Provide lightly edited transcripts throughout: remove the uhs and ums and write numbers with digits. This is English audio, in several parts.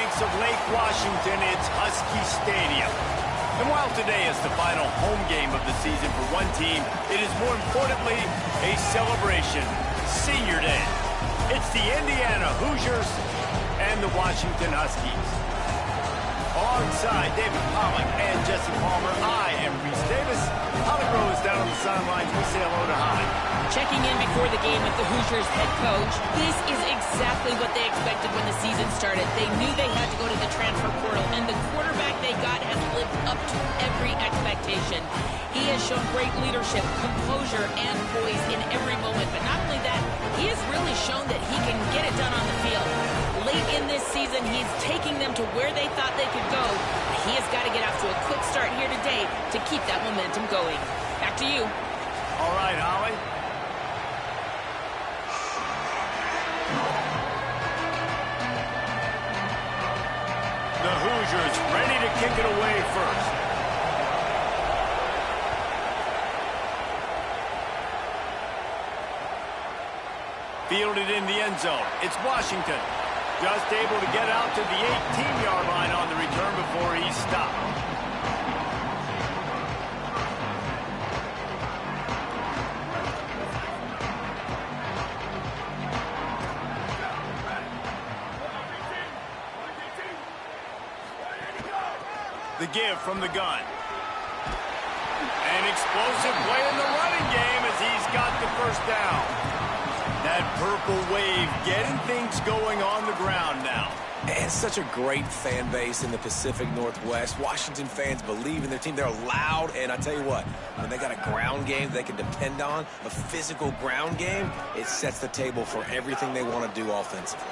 lakes of Lake Washington, it's Husky Stadium. And while today is the final home game of the season for one team, it is more importantly a celebration, Senior Day. It's the Indiana Hoosiers and the Washington Huskies. Alongside David Pollack and Jesse Palmer, I am Reese Davis. Holly Rose down on the sidelines. We say hello to Holly. Checking in before the game with the Hoosiers head coach. This is exactly what they expected when the season started. They knew they had to go to the transfer portal, and the quarterback they got has lived up to every expectation. He has shown great leadership, composure, and poise in every moment. But not only that, he has really shown that he can get it done on the field. Late in this season, he's taking them to where they thought they could go. He has got to get off to a quick start here today to keep that momentum going. Back to you. All right, Holly. The Hoosiers ready to kick it away first. Fielded in the end zone. It's Washington. Just able to get out to the 18-yard line on the return before he's stopped. The give from the gun. An explosive play in the running game as he's got the first down. That purple wave getting things going on the ground now. And such a great fan base in the Pacific Northwest. Washington fans believe in their team. They're loud, and I tell you what, when they got a ground game they can depend on, a physical ground game, it sets the table for everything they want to do offensively.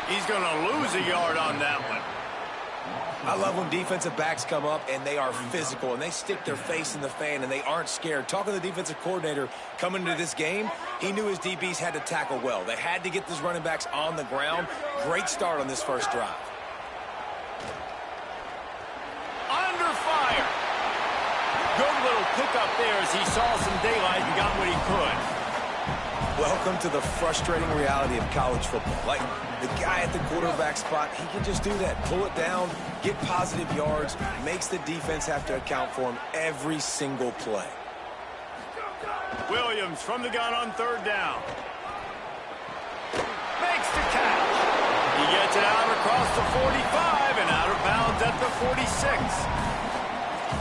He's going to lose a yard on that one. I love when defensive backs come up and they are physical and they stick their face in the fan and they aren't scared. Talking to the defensive coordinator coming into this game, he knew his DBs had to tackle well. They had to get these running backs on the ground. Great start on this first drive. Under fire. Good little pickup there as he saw some daylight and got what he could. Welcome to the frustrating reality of college football. Like, the guy at the quarterback spot, he can just do that. Pull it down, get positive yards, makes the defense have to account for him every single play. Williams from the gun on third down. Makes the catch. He gets it out across the 45 and out of bounds at the 46.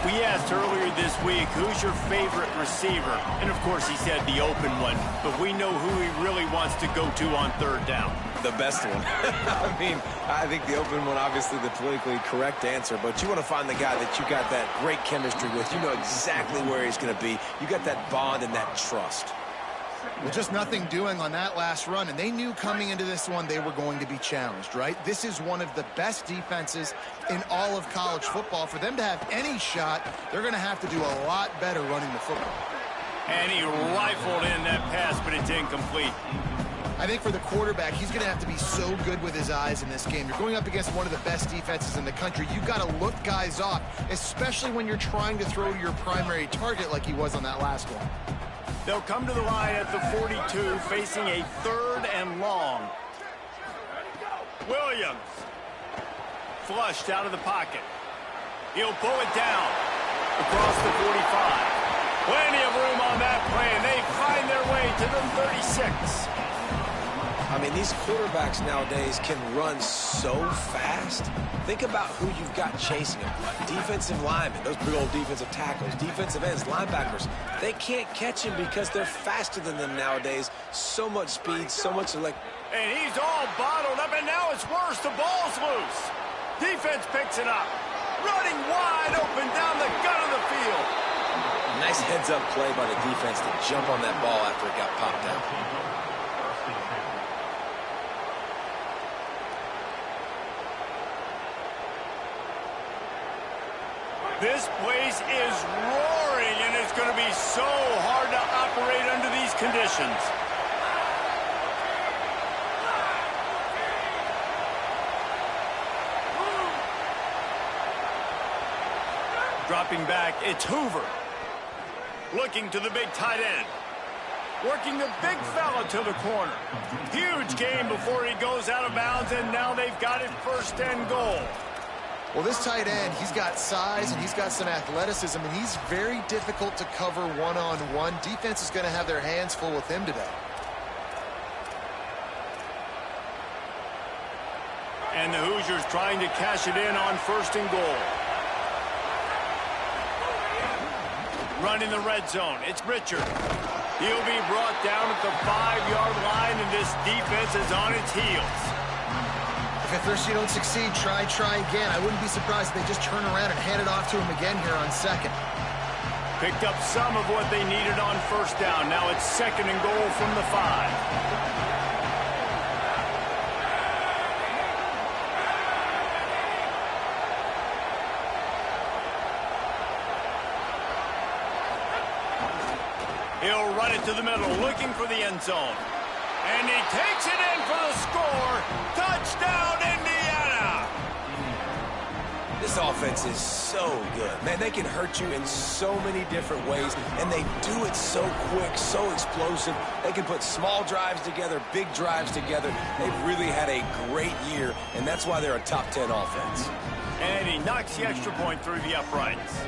We asked earlier this week, who's your favorite receiver? And, of course, he said the open one. But we know who he really wants to go to on third down. The best one. I mean, I think the open one, obviously the politically correct answer. But you want to find the guy that you got that great chemistry with. You know exactly where he's going to be. You got that bond and that trust. Well, just nothing doing on that last run, and they knew coming into this one they were going to be challenged, right? This is one of the best defenses in all of college football. For them to have any shot, they're going to have to do a lot better running the football. And he rifled in that pass, but it's incomplete. I think for the quarterback, he's going to have to be so good with his eyes in this game. You're going up against one of the best defenses in the country. You've got to look guys off, especially when you're trying to throw to your primary target like he was on that last one. They'll come to the line at the 42, facing a third and long. Williams. Flushed out of the pocket. He'll pull it down across the 45. Plenty of room on that play, and they find their way to the 36. I mean, these quarterbacks nowadays can run so fast. Think about who you've got chasing them. Defensive linemen, those big old defensive tackles, defensive ends, linebackers. They can't catch him because they're faster than them nowadays. So much speed, so much And he's all bottled up, and now it's worse. The ball's loose. Defense picks it up. Running wide open down the gut of the field. Nice heads-up play by the defense to jump on that ball after it got popped out. This place is roaring, and it's going to be so hard to operate under these conditions. Dropping back, it's Hoover. Looking to the big tight end. working the big fella to the corner. Huge gain before he goes out of bounds, and now they've got it 1st and goal. Well, this tight end, he's got size and he's got some athleticism, and he's very difficult to cover one-on-one. Defense is going to have their hands full with him today. And the Hoosiers trying to cash it in on 1st and goal. Running the red zone, it's Richard. He'll be brought down at the 5-yard line, and this defense is on its heels. If at first you don't succeed, try again. I wouldn't be surprised if they just turn around and hand it off to him again here on 2nd. Picked up some of what they needed on 1st down. Now it's 2nd and goal from the 5. He'll run it to the middle, looking for the end zone. And he takes it in for the score. Touchdown, Indiana! This offense is so good. Man, they can hurt you in so many different ways, and they do it so quick, so explosive. They can put small drives together, big drives together. They've really had a great year, and that's why they're a top 10 offense. And he knocks the extra point through the uprights.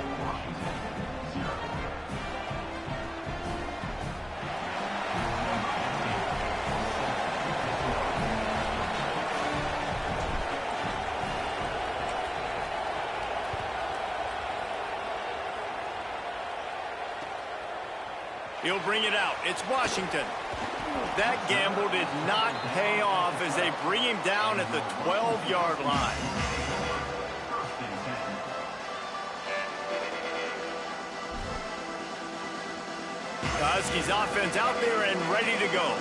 He'll bring it out. It's Washington. That gamble did not pay off as they bring him down at the 12-yard line. Husky's offense out there and ready to go.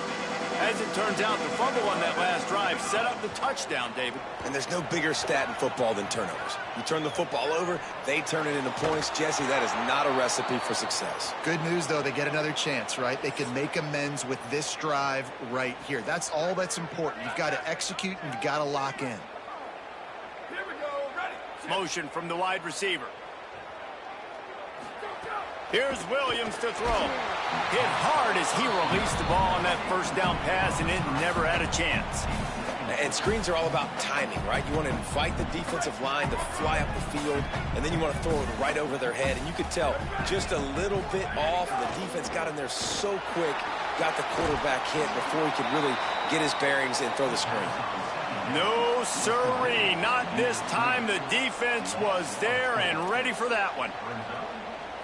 As it turns out, the fumble on that last drive set up the touchdown, David. And there's no bigger stat in football than turnovers. You turn the football over, they turn it into points. Jesse, that is not a recipe for success. Good news, though, they get another chance, right? They can make amends with this drive right here. That's all that's important. You've got to execute and you've got to lock in. Here we go, ready. Motion from the wide receiver. Here's Williams to throw. Hit hard as he released the ball on that 1st down pass, and it never had a chance. And screens are all about timing, right? You want to invite the defensive line to fly up the field, and then you want to throw it right over their head. And you could tell just a little bit off, and the defense got in there so quick, got the quarterback hit before he could really get his bearings and throw the screen. No, sirree. Not this time. The defense was there and ready for that one.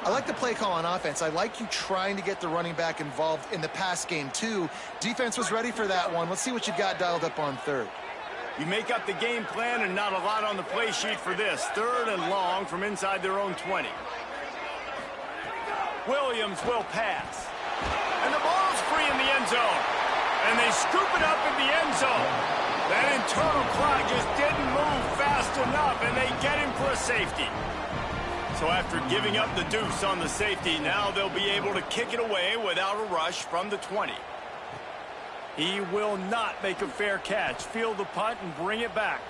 I like the play call on offense. I like you trying to get the running back involved in the pass game, too. Defense was ready for that one. Let's see what you got dialed up on 3rd. You make up the game plan and not a lot on the play sheet for this. 3rd and long from inside their own 20. Williams will pass. And the ball's free in the end zone. And they scoop it up in the end zone. That internal clock just didn't move fast enough, and they get him for a safety. So after giving up the deuce on the safety, now they'll be able to kick it away without a rush from the 20. He will not make a fair catch. Field the punt and bring it back.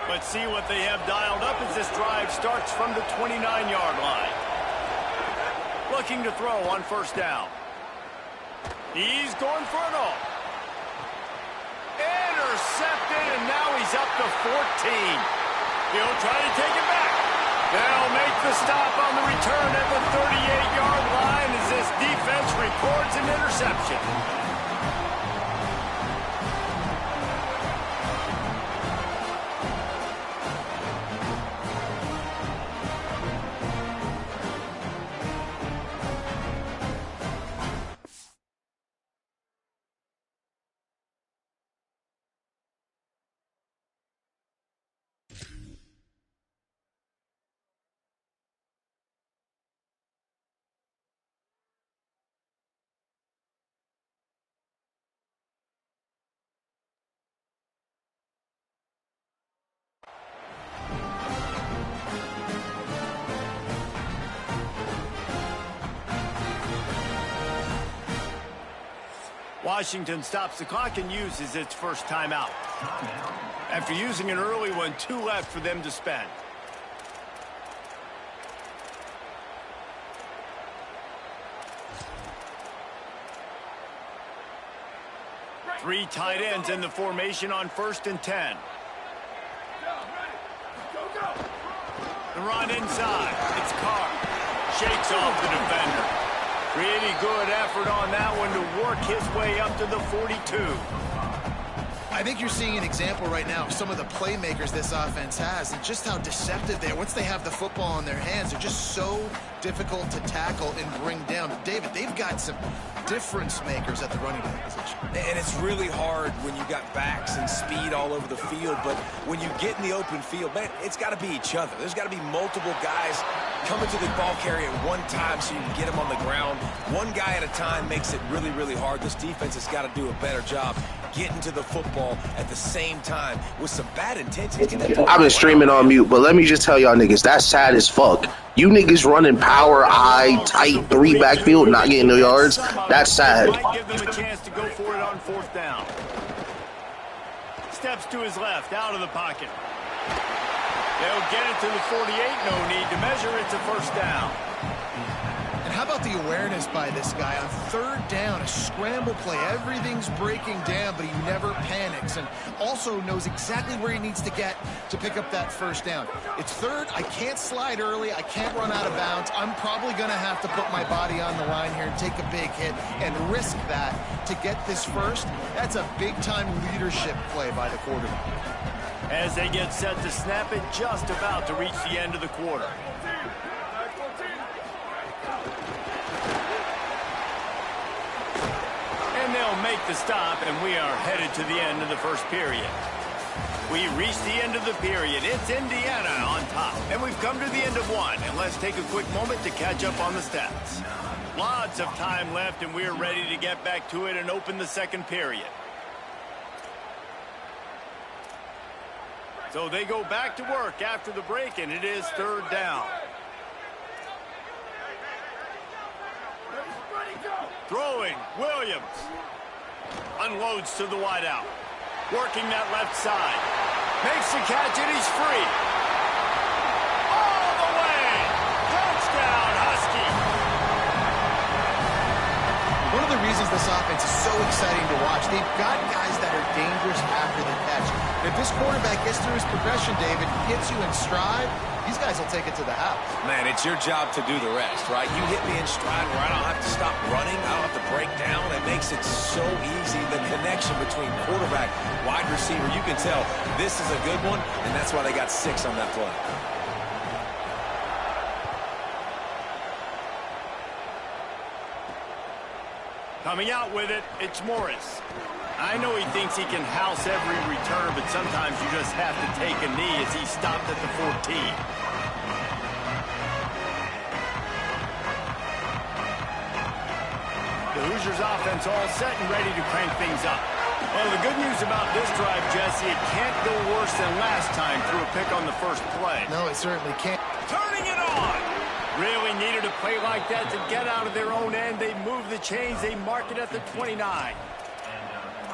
Let's see what they have dialed up as this drive starts from the 29-yard line. Looking to throw on 1st down. He's going for it all. Intercepted, and now he's up to 14. He'll try to take it back. They'll make the stop on the return at the 38-yard line as this defense records an interception. Washington stops the clock and uses its first timeout. After using an early one, 2 left for them to spend. Three tight ends in the formation on 1st and 10. The run inside. It's Carr. Shakes off the defender. Pretty good effort on that one to work his way up to the 42. I think you're seeing an example right now of some of the playmakers this offense has and just how deceptive they are. Once they have the football in their hands, they're just so difficult to tackle and bring down. David, they've got some difference makers at the running back position. And it's really hard when you got backs and speed all over the field, but when you get in the open field, man, it's got to be each other. There's got to be multiple guys coming to the ball carrier at one time so you can get them on the ground. One guy at a time makes it really, really hard. This defense has got to do a better job getting to the football at the same time with some bad intentions. I've been streaming on mute, but let me just tell y'all niggas, that's sad as fuck. You niggas running power, eye, tight, three backfield, not getting no yards. That's sad. Might give them a chance to go for it on 4th down. Steps to his left, out of the pocket. They'll get it to the 48. No need to measure. It's a 1st down. And how about the awareness by this guy on 3rd down, a scramble play. Everything's breaking down, but he never panics and also knows exactly where he needs to get to pick up that 1st down. It's 3rd. I can't slide early. I can't run out of bounds. I'm probably going to have to put my body on the line here and take a big hit and risk that to get this 1st. That's a big-time leadership play by the quarterback. As they get set to snap it, just about to reach the end of the quarter. And they'll make the stop, and we are headed to the end of the 1st period. We reach the end of the period. It's Indiana on top, and we've come to the end of one. And let's take a quick moment to catch up on the stats. Lots of time left, and we're ready to get back to it and open the 2nd period. So they go back to work after the break, and it is 3rd down. Throwing, Williams. Unloads to the wideout. Working that left side. Makes the catch, and he's free. All the way. Touchdown, Husky. One of the reasons this offense is so exciting to watch, they've got guys that are dangerous after the catch. If this quarterback gets through his progression, David, hits you in stride, these guys will take it to the house. Man, it's your job to do the rest, right? You hit me in stride where I don't have to stop running. I don't have to break down. It makes it so easy. The connection between quarterback, wide receiver, you can tell this is a good one, and that's why they got 6 on that play. Coming out with it, it's Morris. I know he thinks he can house every return, but sometimes you just have to take a knee as he stopped at the 14. The Hoosiers offense all set and ready to crank things up. Well, the good news about this drive, Jesse, it can't go worse than last time through a pick on the 1st play. No, it certainly can't. Turning it on! Really needed a play like that to get out of their own end. They move the chains. They mark it at the 29.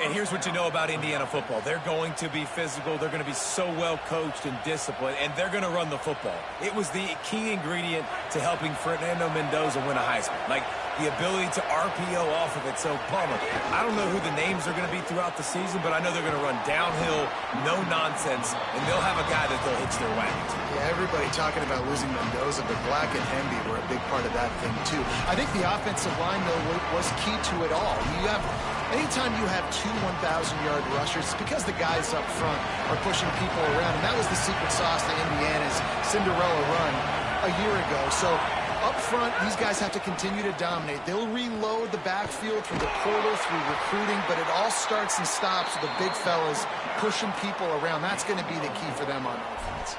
And here's what you know about Indiana football. They're going to be physical. They're going to be so well coached and disciplined, and they're going to run the football. It was the key ingredient to helping Fernando Mendoza win a Heisman. Like, the ability to RPO off of it. So, Palmer, I don't know who the names are going to be throughout the season, but I know they're going to run downhill, no nonsense, and they'll have a guy that they'll hitch their wagon to. Yeah, everybody talking about losing Mendoza, but Black and Hemby were a big part of that thing, too. I think the offensive line, though, was key to it all. Anytime you have 2 1,000-yard rushers, it's because the guys up front are pushing people around, and that was the secret sauce to Indiana's Cinderella run a year ago. So up front, these guys have to continue to dominate. They'll reload the backfield through the portal, through recruiting, but it all starts and stops with the big fellas pushing people around. That's going to be the key for them on offense.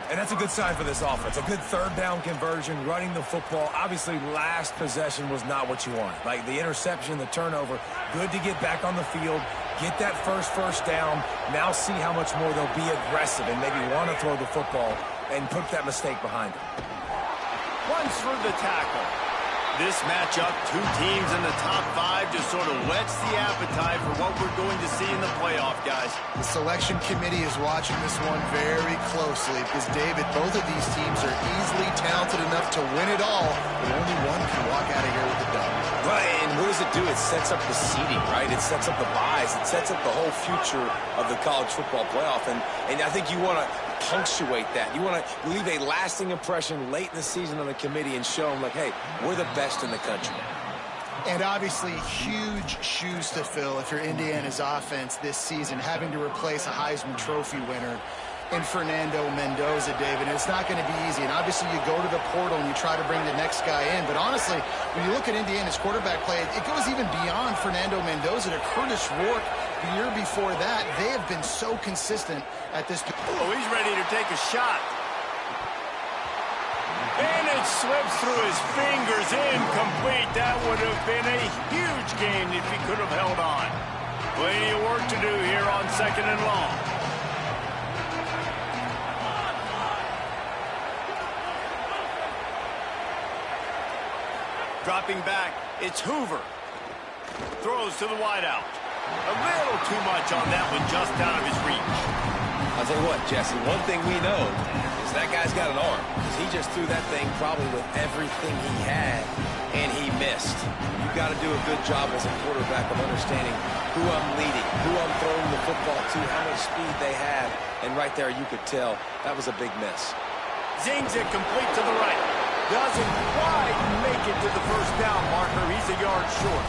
And that's a good sign for this offense. A good 3rd down conversion, running the football. Obviously, last possession was not what you want. Like the interception, the turnover. Good to get back on the field, get that first down. Now see how much more they'll be aggressive and maybe want to throw the football and put that mistake behind them. Runs through the tackle. This matchup, 2 teams in the top 5, just sort of whets the appetite for what we're going to see in the playoff, guys. The selection committee is watching this one very closely because, David, both of these teams are easily talented enough to win it all, but only one can walk out of here with the dub. Right, and what does does it do? It sets up the seeding, right? It sets up the buys. It sets up the whole future of the college football playoff. And I think you want to punctuate that. You want to leave a lasting impression late in the season on the committee and show them, like, hey, we're the best in the country. And obviously, huge shoes to fill if you're Indiana's offense this season, having to replace a Heisman Trophy winner in Fernando Mendoza, David. And it's not going to be easy. And obviously, you go to the portal and you try to bring the next guy in. But honestly, when you look at Indiana's quarterback play, it goes even beyond Fernando Mendoza to Curtis Rourke the year before that. They have been so consistent at this point. Oh, he's ready to take a shot. And it slips through his fingers, incomplete. That would have been a huge gain if he could have held on. Plenty of work to do here on 2nd and long. Dropping back, it's Hoover. Throws to the wideout. A little too much on that one, just out of his reach. I'll tell you what, Jesse, one thing we know is that guy's got an arm. Because he just threw that thing probably with everything he had, and he missed. You've got to do a good job as a quarterback of understanding who I'm leading, who I'm throwing the football to, how much speed they have. And right there, you could tell that was a big miss. Zings it complete to the right. Doesn't quite make it to the first down marker. He's a yard short.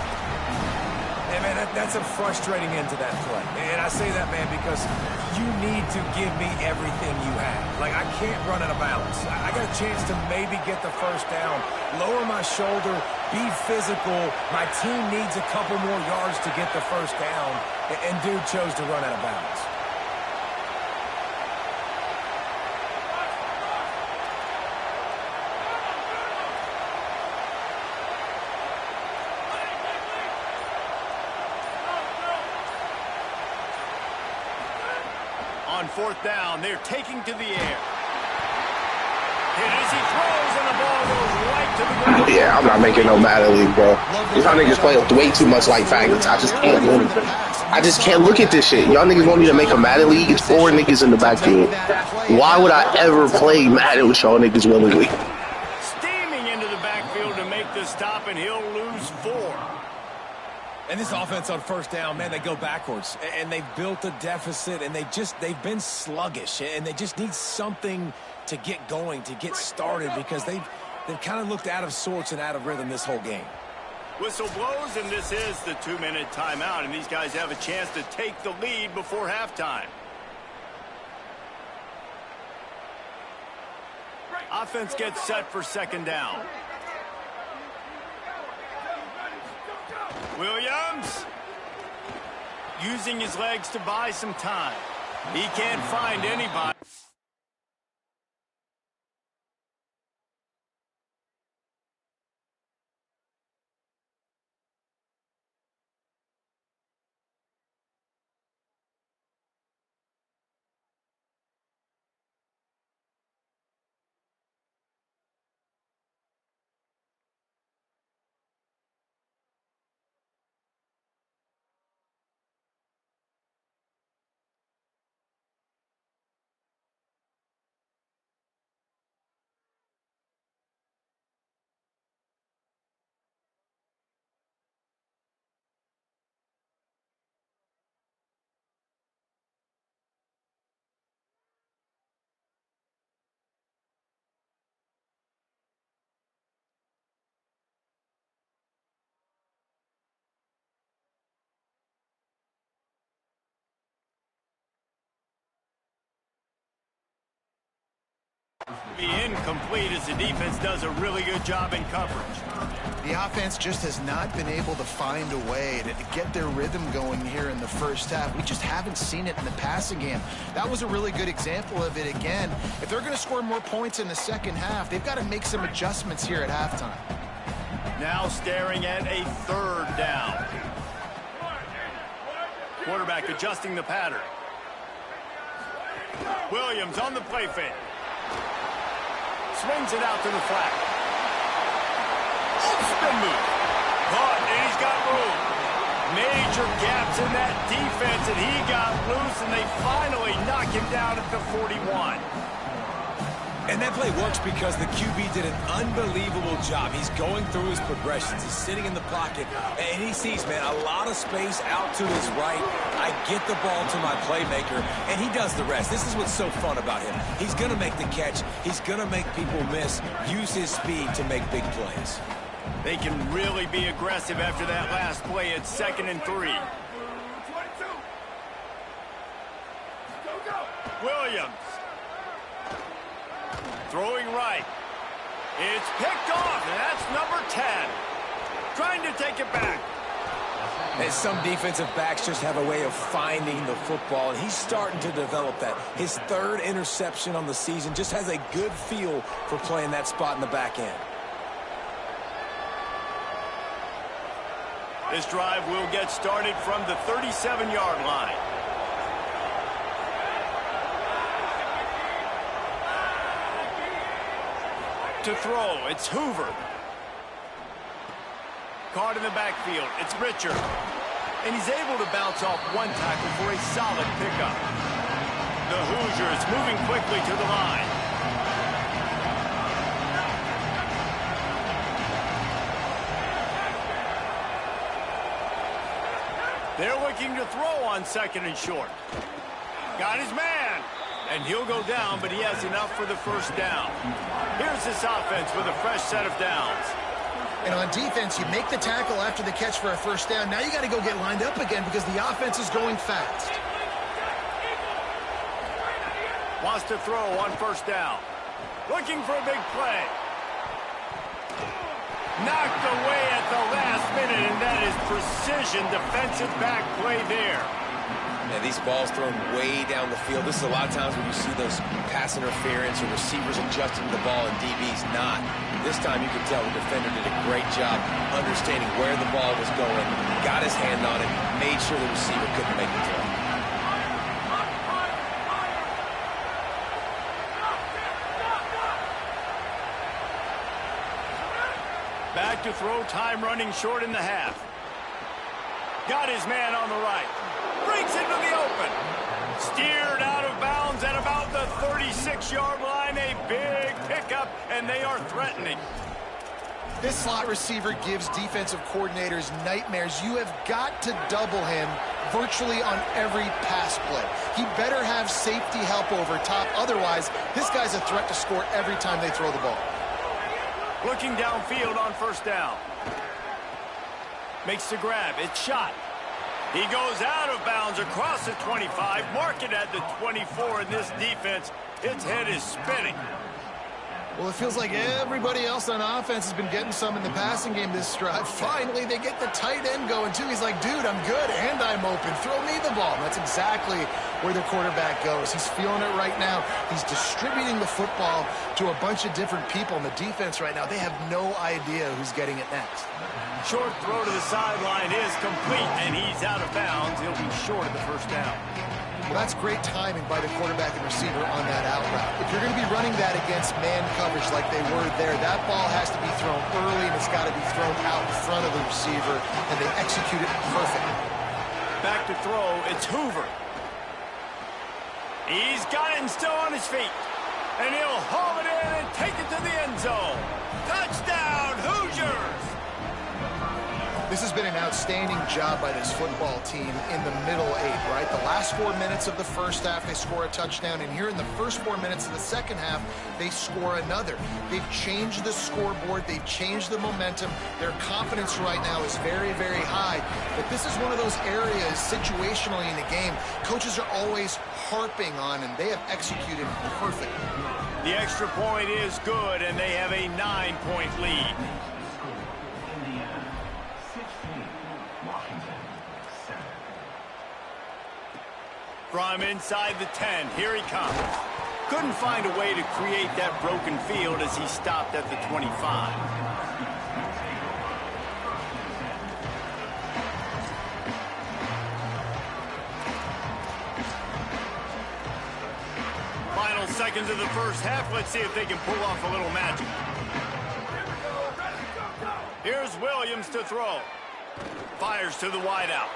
Hey, man, that's a frustrating end to that play. And I say that, man, because you need to give me everything you have. Like, I can't run out of bounds. I got a chance to maybe get the first down, lower my shoulder, be physical. My team needs a couple more yards to get the first down, and dude chose to run out of bounds. On 4th down, they're taking to the air. And as he throws, and the ball goes right to the ground. Yeah, I'm not making no Madden League, bro. These y'all niggas play way too much like faggots. I just can't do anything. I just can't look at this shit. Y'all niggas want me to make a Madden League? It's 4 niggas in the backfield. Why would I ever play Madden with y'all niggas willingly? Steaming into the backfield to make the stop, and he'll lose 4. And this offense on 1st down, man, they go backwards. And they've built a deficit, and they've been sluggish. And they just need something to get going, to get started, because they've kind of looked out of sorts and out of rhythm this whole game. Whistle blows, and this is the 2-minute timeout. And these guys have a chance to take the lead before halftime. Offense gets set for 2nd down. Williams using his legs to buy some time. He can't find anybody. Be incomplete as the defense does a really good job in coverage. The offense just has not been able to find a way to get their rhythm going here in the first half. We just haven't seen it in the passing game. That was a really good example of it again. If they're going to score more points in the second half, they've got to make some adjustments here at halftime. Now staring at a 3rd down. Quarterback adjusting the pattern. Williams on the play fake. Swings it out to the flat. Spin move. Caught, and he's got room. Major gaps in that defense, and he got loose, and they finally knock him down at the 41. And that play works because the QB did an unbelievable job. He's going through his progressions. He's sitting in the pocket, and he sees, man, a lot of space out to his right. I get the ball to my playmaker, and he does the rest. This is what's so fun about him. He's going to make the catch. He's going to make people miss, use his speed to make big plays. They can really be aggressive after that last play at 2nd and 3. Williams. Throwing right. It's picked off, and that's number 10. Trying to take it back. And some defensive backs just have a way of finding the football, and he's starting to develop that. His 3rd interception on the season, just has a good feel for playing that spot in the back end. This drive will get started from the 37-yard line. To throw, it's Hoover. Caught in the backfield, it's Richard. And he's able to bounce off one tackle for a solid pickup. The Hoosiers moving quickly to the line. They're looking to throw on 2nd and short. Got his man. And he'll go down, but he has enough for the 1st down. Here's this offense with a fresh set of downs. And on defense, you make the tackle after the catch for a 1st down. Now you got to go get lined up again because the offense is going fast. Wants to throw on 1st down. Looking for a big play. Knocked away at the last minute, and that is precision defensive back play there. And these balls thrown way down the field. This is a lot of times when you see those pass interference or receivers adjusting the ball and DBs not. This time you can tell the defender did a great job understanding where the ball was going, got his hand on it, made sure the receiver couldn't make the throw. Back to throw, time running short in the half. Got his man on the right. Breaks into the open. Steered out of bounds at about the 36-yard line. A big pickup, and they are threatening. This slot receiver gives defensive coordinators nightmares. You have got to double him virtually on every pass play. He better have safety help over top. Otherwise, this guy's a threat to score every time they throw the ball. Looking downfield on 1st down. Makes the grab. It's shot. He goes out of bounds across the 25. Mark it at the 24 in this defense. Its head is spinning. Well, it feels like everybody else on offense has been getting some in the passing game this drive. Finally, they get the tight end going, too. He's like, dude, I'm good, and I'm open. Throw me the ball. And that's exactly where the quarterback goes. He's feeling it right now. He's distributing the football to a bunch of different people. And the defense right now, they have no idea who's getting it next. Short throw to the sideline is complete, and he's out of bounds. He'll be short of the 1st down. Well, that's great timing by the quarterback and receiver on that out route. If you're going to be running that against man coverage like they were there, that ball has to be thrown early, and it's got to be thrown out in front of the receiver, and they execute it perfectly. Back to throw, it's Hoover. He's got it and still on his feet. And he'll haul it in and take it to the end zone. Touchdown, Hoosiers! This has been an outstanding job by this football team in the middle 8, right? The last 4 minutes of the 1st half, they score a touchdown. And here in the first 4 minutes of the 2nd half, they score another. They've changed the scoreboard. They've changed the momentum. Their confidence right now is very, very high. But this is one of those areas situationally in the game coaches are always harping on, and they have executed perfectly. The extra point is good, and they have a 9-point lead. From inside the 10, here he comes. Couldn't find a way to create that broken field as he stopped at the 25. Final seconds of the first half. Let's see if they can pull off a little magic. Here's Williams to throw. Fires to the wideout.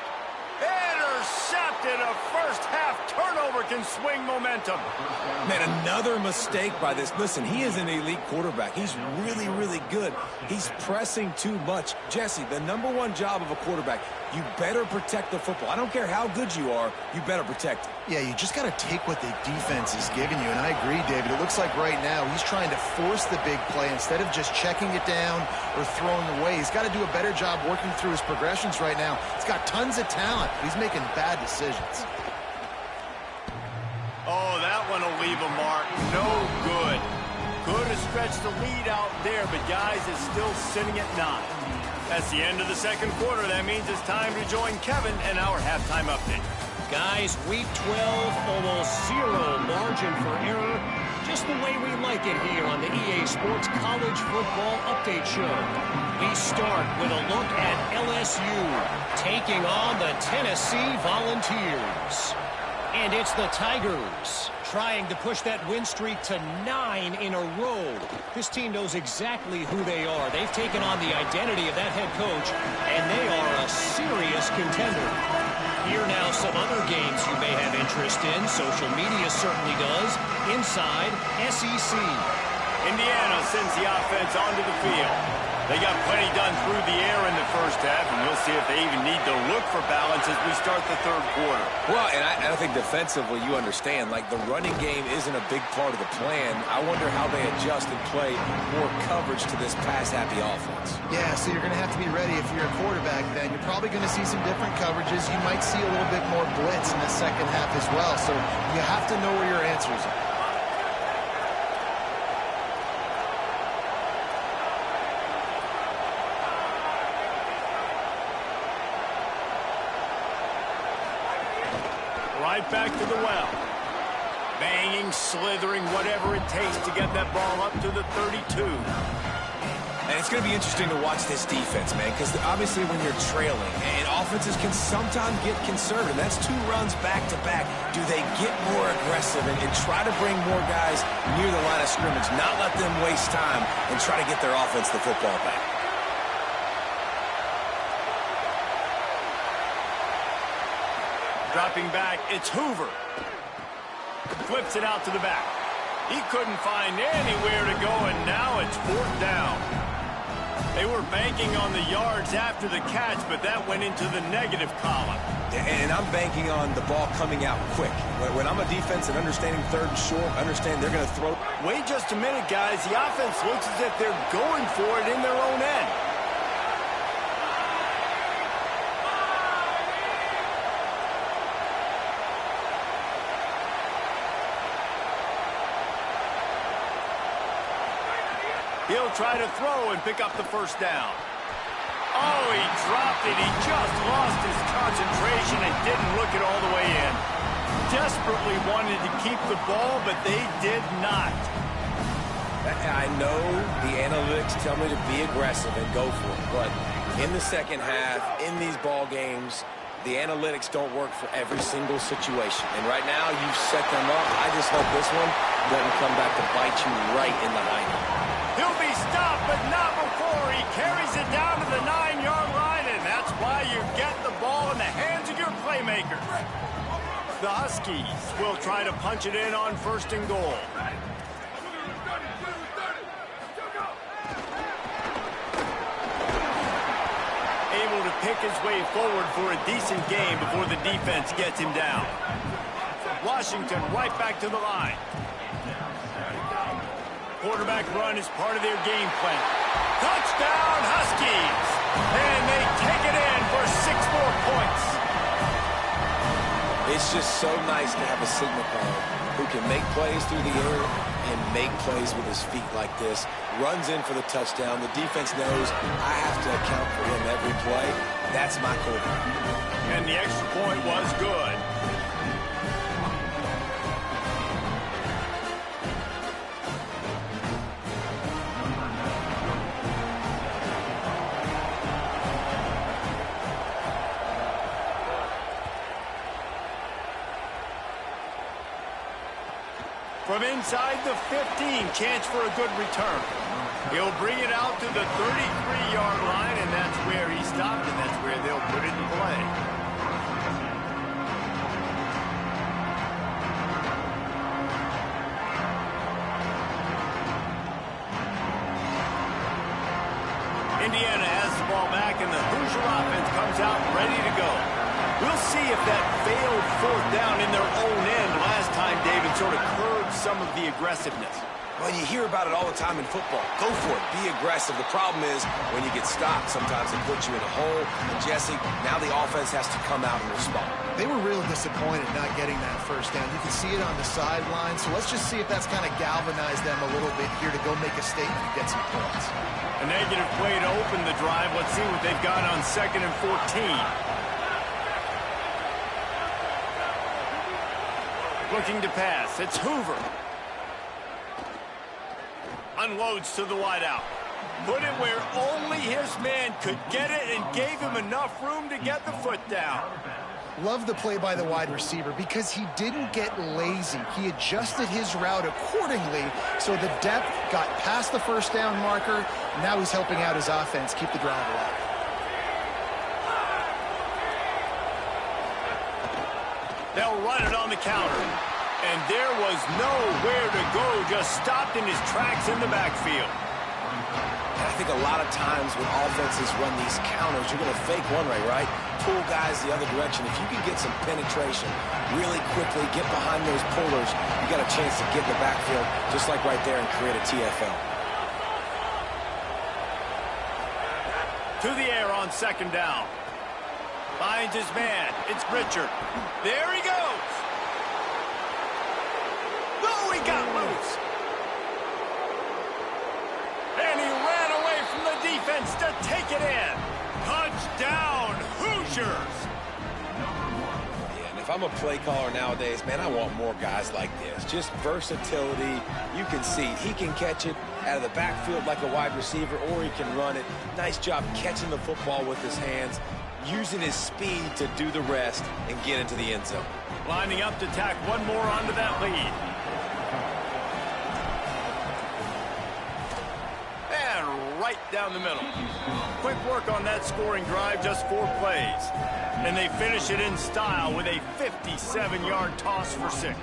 Intercepted. A first-half turnover can swing momentum. Man, another mistake by this. Listen, he is an elite quarterback. He's really, really good. He's pressing too much. Jesse, the #1 job of a quarterback, you better protect the football. I don't care how good you are, you better protect it. Yeah, you just got to take what the defense is giving you. And I agree, David. It looks like right now he's trying to force the big play instead of just checking it down or throwing away. He's got to do a better job working through his progressions right now. He's got tons of talent. He's making bad decisions. Oh, that one will leave a mark. No good. Could have stretched the lead out there, but guys, is still sitting at 9. That's the end of the second quarter. That means it's time to join Kevin and our halftime update. Guys, week 12, almost zero margin for error. Just the way we like it here on the EA Sports College Football Update Show. We start with a look at LSU taking on the Tennessee Volunteers. And it's the Tigers trying to push that win streak to 9 in a row. This team knows exactly who they are. They've taken on the identity of that head coach, and they are a serious contender. Here now some other games you may have interest in. Social media certainly does. Inside SEC. Indiana sends the offense onto the field. They got plenty done through the air in the first half, and we'll see if they even need to look for balance as we start the third quarter. Well, and I think defensively, you understand, like the running game isn't a big part of the plan. I wonder how they adjust and play more coverage to this pass-happy offense. Yeah, so you're going to have to be ready if you're a quarterback then. You're probably going to see some different coverages. You might see a little bit more blitz in the second half as well. So you have to know where your answers are. Right back to the well. Banging, slithering, whatever it takes to get that ball up to the 32. And it's going to be interesting to watch this defense, man, because obviously when you're trailing, and offenses can sometimes get conservative. That's 2 runs back-to-back. Do they get more aggressive and try to bring more guys near the line of scrimmage, not let them waste time, and try to get their offense the football back? Dropping back, it's Hoover. Flips it out to the back. He couldn't find anywhere to go, and now it's 4th down. They were banking on the yards after the catch, but that went into the negative column. And I'm banking on the ball coming out quick. When I'm a defense and understanding 3rd and short, understand they're going to throw. Wait just a minute, guys. The offense looks as if they're going for it in their own end. He'll try to throw and pick up the first down. Oh, he dropped it. He just lost his concentration and didn't look it all the way in. Desperately wanted to keep the ball, but they did not. I know the analytics tell me to be aggressive and go for it, but in the second half, in these ball games, the analytics don't work for every single situation. And right now, you've set them up. I just hope this one doesn't come back to bite you right in the hind. He'll be stopped, but not before he carries it down to the 9-yard line, and that's why you get the ball in the hands of your playmaker. The Huskies will try to punch it in on 1st and goal. Able to pick his way forward for a decent game before the defense gets him down. Washington right back to the line. Quarterback run is part of their game plan. Touchdown, Huskies! And they take it in for 6 more points. It's just so nice to have a signal caller who can make plays through the air and make plays with his feet like this. Runs in for the touchdown. The defense knows I have to account for him every play. That's my quarterback. And the extra point was good. From inside the 15, chance for a good return. He'll bring it out to the 33-yard line, and that's where he stopped, and that's where they'll put it in play. comes out ready to go. We'll see if that failed fourth down in their own end last time, David, sort of curbed some of the aggressiveness. Well, you hear about it all the time in football. Go for it. Be aggressive. The problem is when you get stopped, sometimes it puts you in a hole. And, Jesse, now the offense has to come out and respond. They were real disappointed not getting that first down. You can see it on the sideline. So let's just see if that's kind of galvanized them a little bit here to go make a statement and get some points. A negative play to open the drive. Let's see what they've got on 2nd and 14. Looking to pass. It's Hoover. Unloads to the wideout. Put it where only his man could get it and gave him enough room to get the foot down. Love the play by the wide receiver because he didn't get lazy. He adjusted his route accordingly, so the depth got past the first down marker. Now he's helping out his offense keep the drive alive. They'll run it on the counter. And there was nowhere to go, just stopped in his tracks in the backfield. And I think a lot of times when offenses run these counters, you're going to fake one way, right? Pull guys the other direction. If you can get some penetration really quickly, get behind those pullers, you got a chance to get in the backfield, just like right there, and create a TFL. To the air on 2nd down. Finds his man. It's Richard. There he goes. Oh, he got loose. And he ran away from the defense to take it in. Touchdown, Hoosiers. Yeah, and if I'm a play caller nowadays, man, I want more guys like this. Just versatility. You can see he can catch it out of the backfield like a wide receiver, or he can run it. Nice job catching the football with his hands, using his speed to do the rest and get into the end zone. Lining up to tack one more onto that lead. And right down the middle. Quick work on that scoring drive, just 4 plays. And they finish it in style with a 57-yard toss for 6.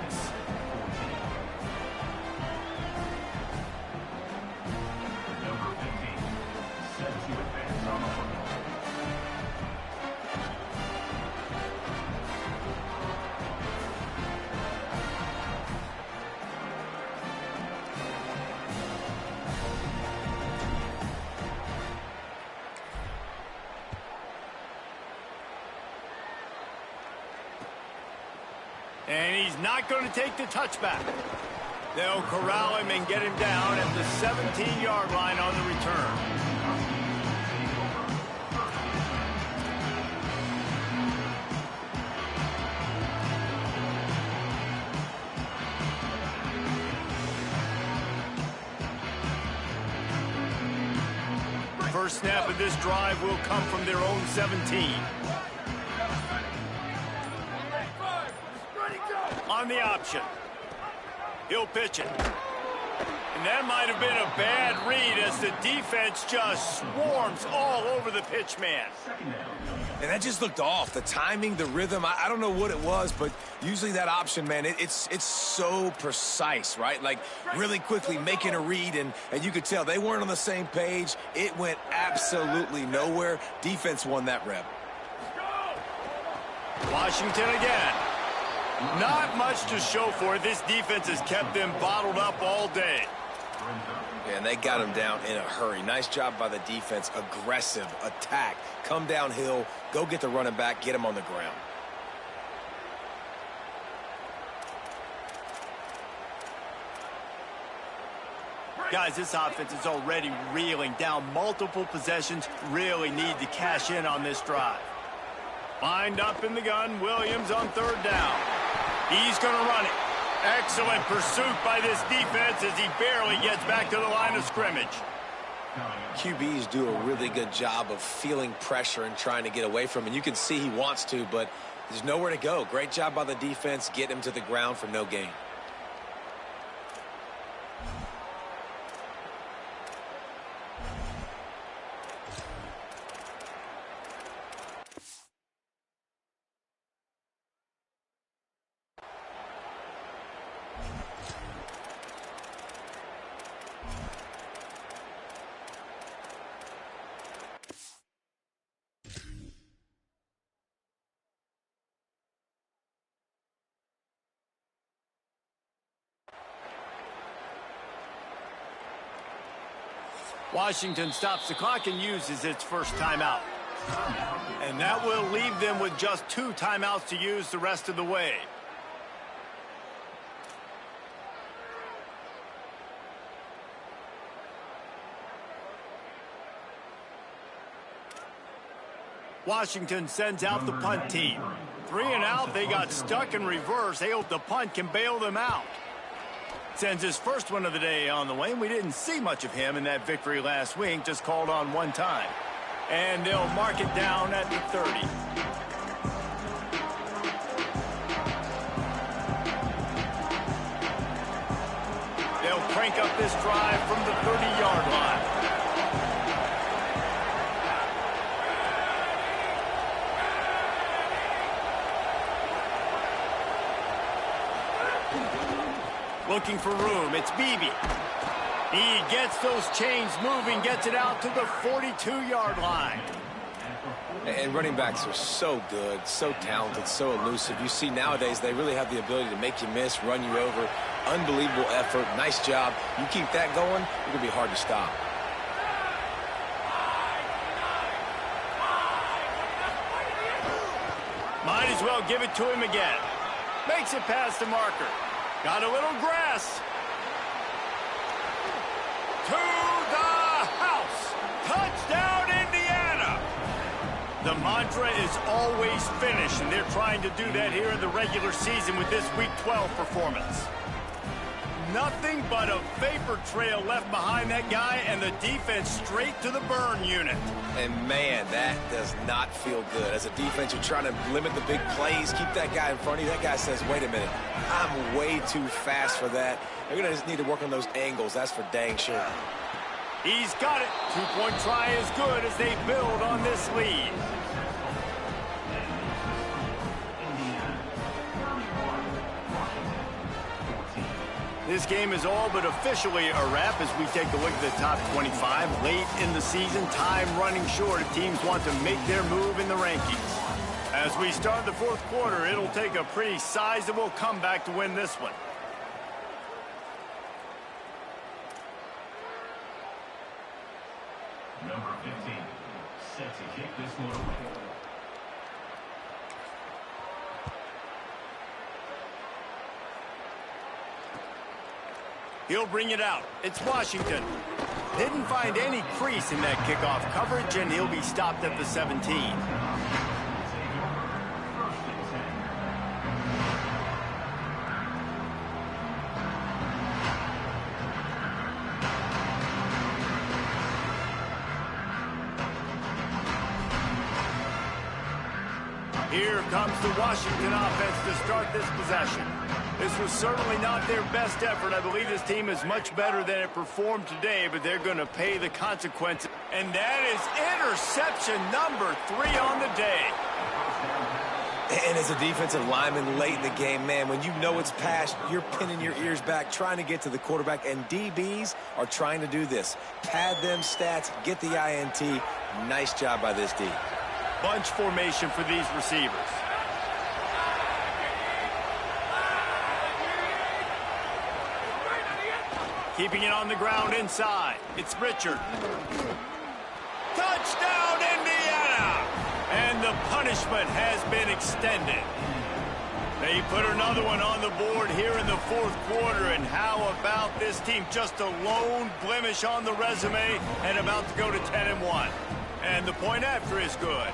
And he's not going to take the touchback. They'll corral him and get him down at the 17-yard line on the return. First snap of this drive will come from their own 17. On the option. He'll pitch it. And that might have been a bad read as the defense just swarms all over the pitch man. And that just looked off. The timing, the rhythm, I don't know what it was, but usually that option, man, it's so precise, right? Like really quickly making a read, and you could tell they weren't on the same page. It went absolutely nowhere. Defense won that rep. Washington again. Not much to show for it. This defense has kept them bottled up all day. And they got him down in a hurry. Nice job by the defense. Aggressive attack. Come downhill. Go get the running back. Get him on the ground. Guys, this offense is already reeling down multiple possessions. Really need to cash in on this drive. Lined up in the gun. Williams on 3rd down. He's going to run it. Excellent pursuit by this defense as he barely gets back to the line of scrimmage. QBs do a really good job of feeling pressure and trying to get away from it. You can see he wants to, but there's nowhere to go. Great job by the defense. Get him to the ground for no gain. Washington stops the clock and uses its first timeout. And that will leave them with just 2 timeouts to use the rest of the way. Washington sends out the punt team. 3 and out, they got stuck in reverse. They hope the punt can bail them out. Sends his first one of the day on the way. We didn't see much of him in that victory last week, just called on 1 time. And they'll mark it down at the 30. They'll crank up this drive from the 30-yard line. Looking for room, it's Beebe. He gets those chains moving, gets it out to the 42-yard line. And running backs are so good, so talented, so elusive. You see nowadays they really have the ability to make you miss, run you over. Unbelievable effort, nice job. You keep that going, it's going to be hard to stop. Might as well give it to him again. Makes it past the marker. Got a little grass. To the house. Touchdown, Indiana. The mantra is always finish, and they're trying to do that here in the regular season with this Week 12 performance. Nothing but a vapor trail left behind that guy, and the defense straight to the burn unit. And, man, that does not feel good. As a defense, you're trying to limit the big plays, keep that guy in front of you. That guy says, wait a minute, I'm way too fast for that. They're going to just need to work on those angles. That's for dang sure. He's got it. 2-point try is good as they build on this lead. This game is all but officially a wrap as we take a look at the top 25. Late in the season, time running short if teams want to make their move in the rankings. As we start the 4th quarter, it'll take a pretty sizable comeback to win this one. Number 15, set to kick this one away. He'll bring it out. It's Washington. Didn't find any crease in that kickoff coverage, and he'll be stopped at the 17. Here comes the Washington offense to start this possession. This was certainly not their best effort. I believe this team is much better than it performed today, but they're going to pay the consequences. And that is interception number 3 on the day. And as a defensive lineman late in the game, man, when you know it's past, you're pinning your ears back, trying to get to the quarterback, and DBs are trying to do this. Pad them stats, get the INT. Nice job by this D. Bunch formation for these receivers. Keeping it on the ground inside. It's Richard. Touchdown, Indiana! And the punishment has been extended. They put another one on the board here in the 4th quarter. And how about this team? Just a lone blemish on the resume and about to go to 10-1. And the point after is good.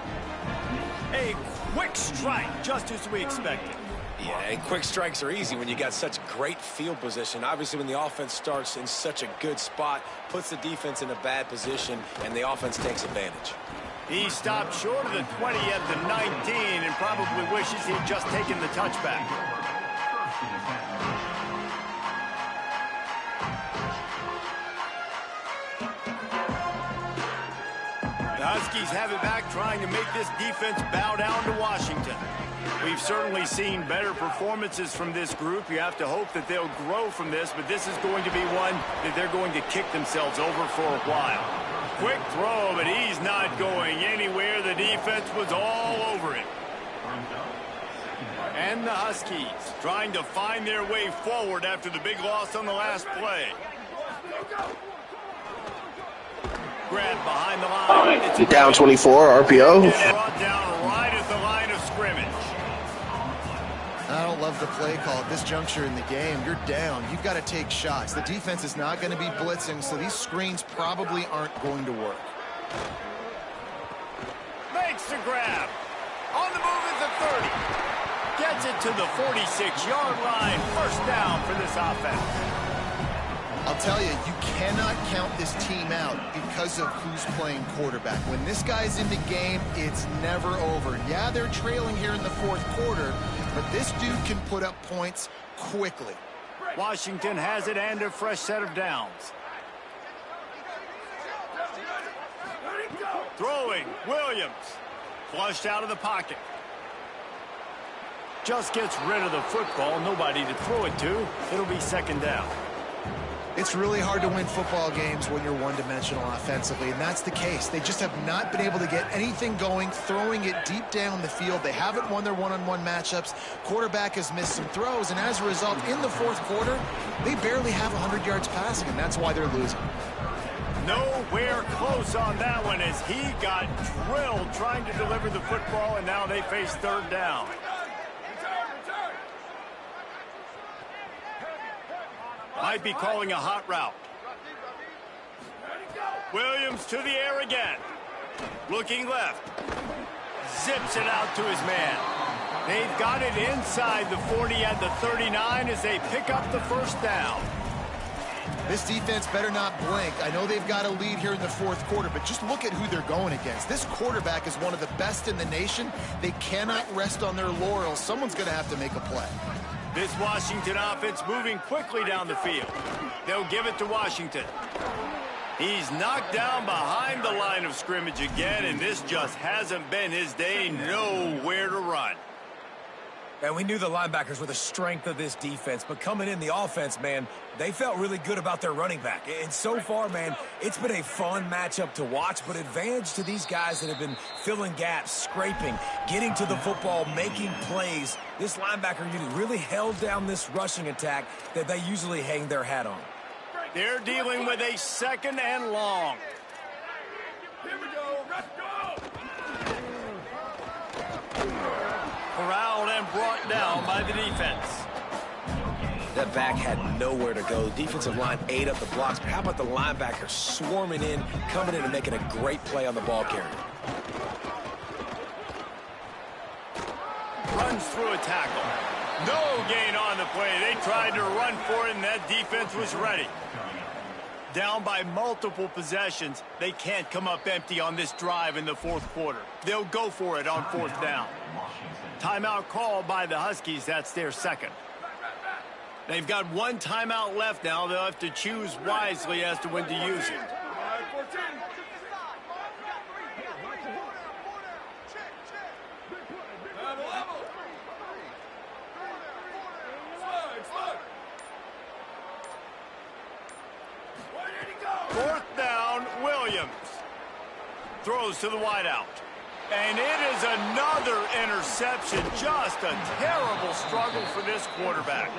A quick strike, just as we expected. Yeah, and quick strikes are easy when you got such great field position. Obviously, when the offense starts in such a good spot, puts the defense in a bad position, and the offense takes advantage. He stopped short of the 20 at the 19 and probably wishes he'd just taken the touchback. The Huskies have it back, trying to make this defense bow down to Washington. We've certainly seen better performances from this group. You have to hope that they'll grow from this, but this is going to be one that they're going to kick themselves over for a while. Quick throw, but he's not going anywhere. The defense was all over him. And the Huskies trying to find their way forward after the big loss on the last play. Grab behind the line. It's Down 24, RPO. brought down right at the line of scrimmage. I don't love the play call at this juncture in the game. You're down. You've got to take shots. The defense is not going to be blitzing, so these screens probably aren't going to work. Makes the grab. On the move is the 30. Gets it to the 46-yard line. First down for this offense. I'll tell you, you cannot count this team out because of who's playing quarterback. When this guy's in the game, it's never over. Yeah, they're trailing here in the fourth quarter, but this dude can put up points quickly. Washington has it and a fresh set of downs. Throwing, Williams. Flushed out of the pocket. Just gets rid of the football. Nobody to throw it to. It'll be second down. It's really hard to win football games when you're one-dimensional offensively, and that's the case. They just have not been able to get anything going, throwing it deep down the field. They haven't won their one-on-one matchups. Quarterback has missed some throws, and as a result, in the fourth quarter, they barely have 100 yards passing, and that's why they're losing. Nowhere close on that one as he got drilled trying to deliver the football, and now they face third down. Might be calling a hot route. Williams to the air again. Looking left. Zips it out to his man. They've got it inside the 40 at the 39 as they pick up the first down. This defense better not blink. I know they've got a lead here in the fourth quarter, but just look at who they're going against. This quarterback is one of the best in the nation. They cannot rest on their laurels. Someone's going to have to make a play. This Washington offense moving quickly down the field. They'll give it to Washington. He's knocked down behind the line of scrimmage again, and this just hasn't been his day. Nowhere to run. And we knew the linebackers were the strength of this defense, but coming in the offense, man, they felt really good about their running back. And so far, man, it's been a fun matchup to watch, but advantage to these guys that have been filling gaps, scraping, getting to the football, making plays. This linebacker unit really held down this rushing attack that they usually hang their hat on. They're dealing with a second and long. Here we go. Let's go. Corralled and brought down by the defense. That back had nowhere to go. The defensive line ate up the blocks. But how about the linebacker swarming in, coming in and making a great play on the ball carrier? Runs through a tackle. No gain on the play. They tried to run for it, and that defense was ready. Down by multiple possessions, they can't come up empty on this drive in the fourth quarter. They'll go for it on fourth down. Timeout called by the Huskies. That's their second. They've got one timeout left now. They'll have to choose wisely as to when to use it. Fourth down, Williams. Throws to the wideout. And it is another interception. Just a terrible struggle for this quarterback.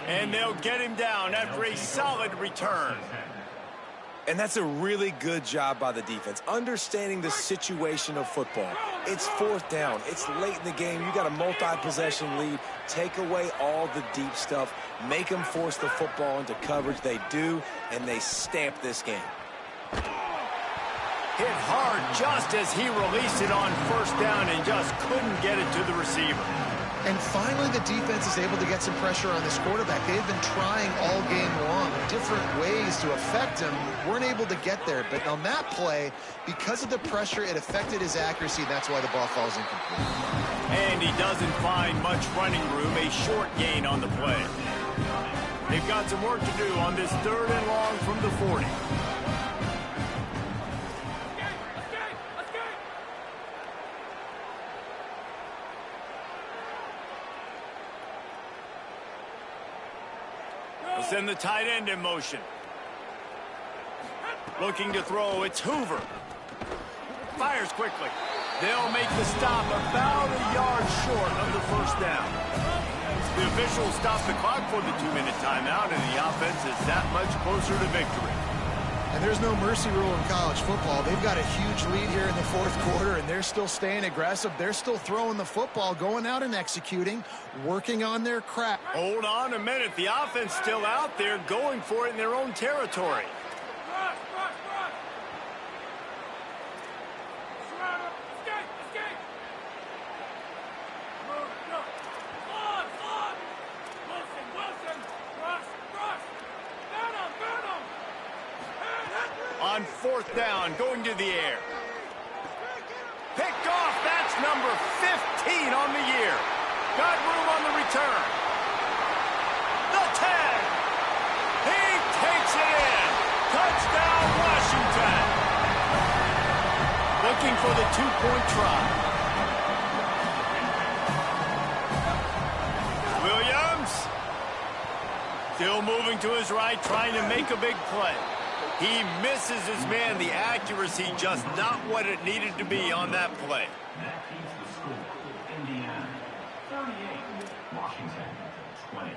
And they'll get him down after a solid return. And that's a really good job by the defense, understanding the situation of football. It's fourth down. It's late in the game. You got a multi-possession lead. Take away all the deep stuff. Make them force the football into coverage. They do, and they stamp this game. Hit hard just as he released it on first down and just couldn't get it to the receiver. And finally, the defense is able to get some pressure on this quarterback. They've been trying all game long different ways to affect him. Weren't able to get there. But on that play, because of the pressure, it affected his accuracy. That's why the ball falls incomplete. And he doesn't find much running room. A short gain on the play. They've got some work to do on this third and long from the 40. Send the tight end in motion. Looking to throw, it's Hoover. Fires quickly. They'll make the stop about a yard short of the first down. The officials stop the clock for the 2-minute timeout, and the offense is that much closer to victory. And there's no mercy rule in college football. They've got a huge lead here in the fourth quarter, and they're still staying aggressive. They're still throwing the football, going out and executing, working on their craft. Hold on a minute. The offense still out there going for it in their own territory. On fourth down, going to the air. Picked off. That's number 15 on the year. Got room on the return. The tag. He takes it in. Touchdown, Washington. Looking for the two-point try. Williams. Still moving to his right, trying to make a big play. He misses his man. The accuracy just not what it needed to be on that play. That keeps the score. Indiana 38, Washington 20.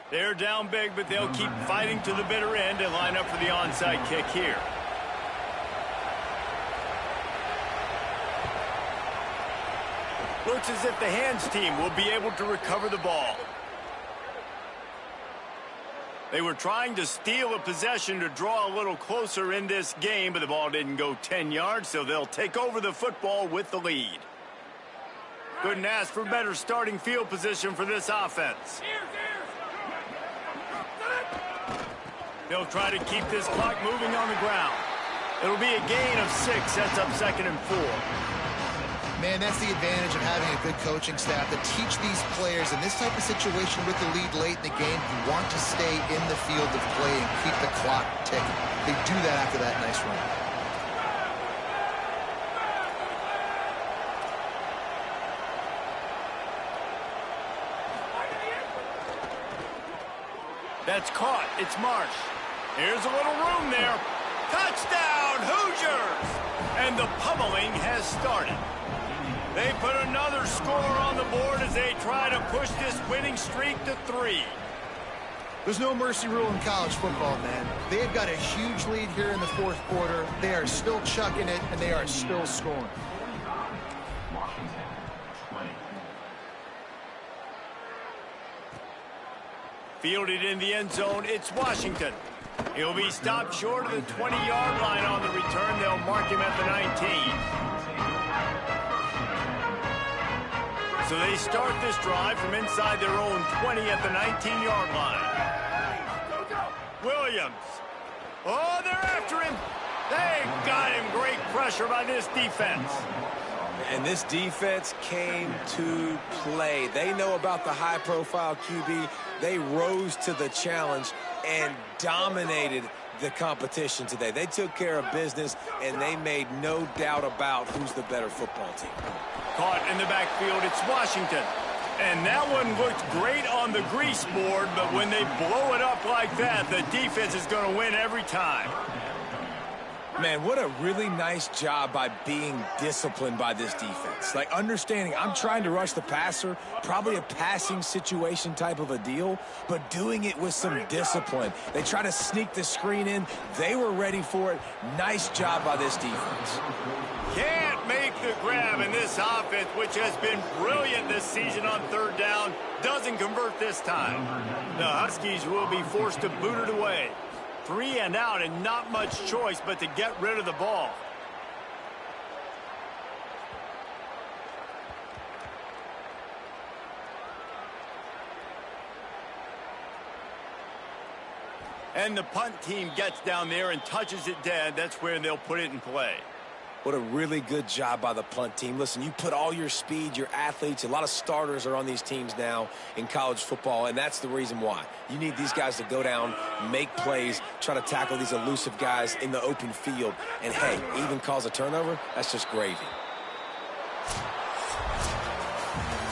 They're down big, but they'll keep fighting to the bitter end and line up for the onside kick here. Looks as if the hands team will be able to recover the ball. They were trying to steal a possession to draw a little closer in this game, but the ball didn't go 10 yards, so they'll take over the football with the lead. Couldn't ask for better starting field position for this offense. They'll try to keep this clock moving on the ground. It'll be a gain of 6, sets up 2nd and 4. Man, that's the advantage of having a good coaching staff to teach these players in this type of situation with the lead late in the game. You want to stay in the field of play and keep the clock ticking. They do that after that nice run. That's caught. It's Marsh. Here's a little room there. Touchdown, Hoosiers! And the pummeling has started. They put another score on the board as they try to push this winning streak to 3. There's no mercy rule in college football, man. They've got a huge lead here in the fourth quarter. They are still chucking it, and they are still scoring. Washington 20. Fielded in the end zone, it's Washington. He'll be stopped short of the 20-yard line on the return. They'll mark him at the 19. So they start this drive from inside their own 20 at the 19-yard line. Williams. Oh, they're after him. They got him. Great pressure by this defense. And this defense came to play. They know about the high-profile QB. They rose to the challenge and dominated the competition today. They took care of business, and they made no doubt about who's the better football team. Caught in the backfield, it's Washington. And that one looked great on the grease board, but when they blow it up like that, the defense is going to win every time. Man, what a really nice job by being disciplined by this defense. Like, understanding I'm trying to rush the passer, probably a passing situation type of a deal, but doing it with some discipline. They try to sneak the screen in. They were ready for it. Nice job by this defense. Can't make the grab, in this offense, which has been brilliant this season on third down, doesn't convert this time. The Huskies will be forced to boot it away. 3 and out, and not much choice but to get rid of the ball. And the punt team gets down there and touches it dead. That's where they'll put it in play. What a really good job by the punt team. Listen, you put all your speed, your athletes, a lot of starters are on these teams now in college football, and that's the reason why. You need these guys to go down, make plays, try to tackle these elusive guys in the open field, and, hey, even cause a turnover, that's just gravy.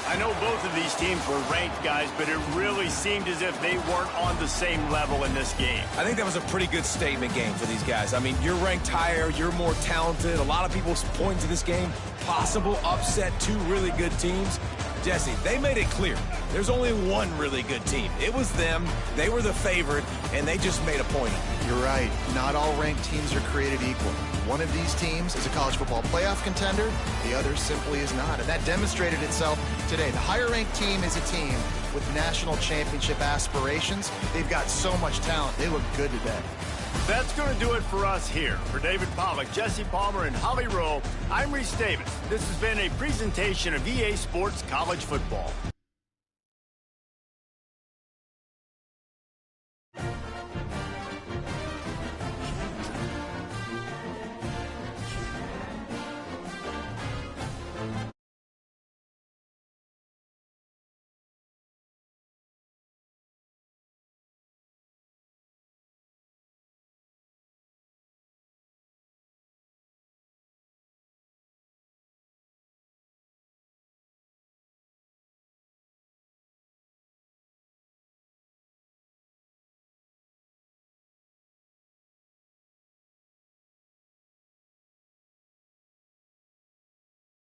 I know both of these teams were ranked, guys, but it really seemed as if they weren't on the same level in this game. I think that was a pretty good statement game for these guys. I mean, you're ranked higher, you're more talented. A lot of people point to this game possible upset two really good teams? Jesse, they made it clear. There's only one really good team. It was them. They were the favorite, and they just made a point of it. You're right. Not all ranked teams are created equal. One of these teams is a college football playoff contender. The other simply is not. And that demonstrated itself today. The higher-ranked team is a team with national championship aspirations. They've got so much talent. They look good today. That's going to do it for us here. For David Pollack, Jesse Palmer, and Holly Rowe, I'm Reese Davis. This has been a presentation of EA Sports College Football.